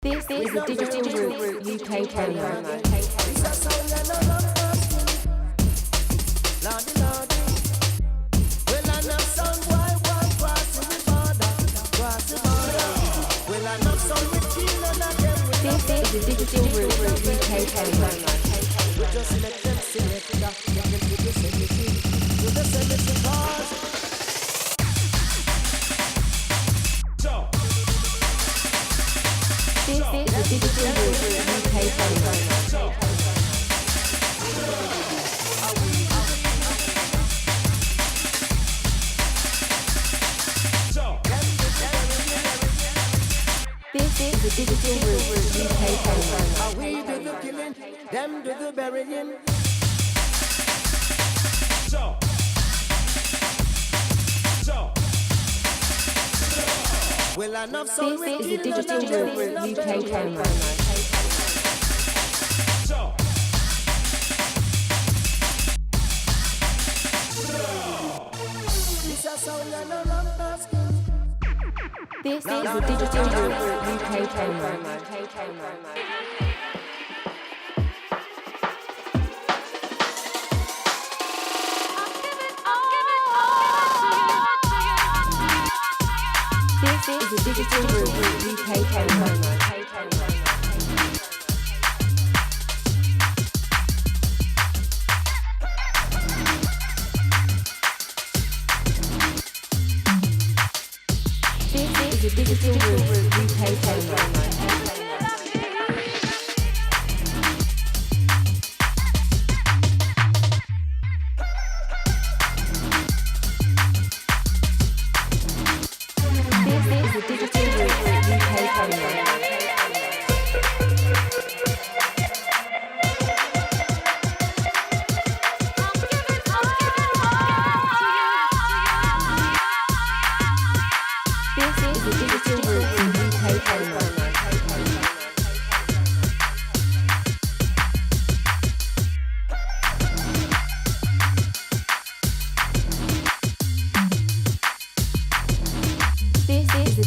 This is a Digital Roots UK promo. This is a Digital Roots UK promo. Just let them select it, let them do the cemetery, do the cemetery cause. This is the Digital Roots UK promo. This is the Digital Roots UK promo. We do the killing, them do the burying. Well, enough so this is the Digital Roots UK promo. This is the Digital Roots UK promo. This is the Digital Roots UK promo. This is the Digital Roots UK promo.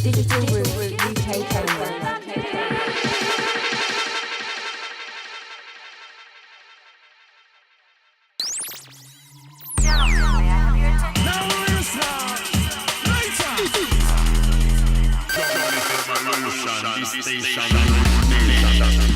Digital Roots UK promo. This station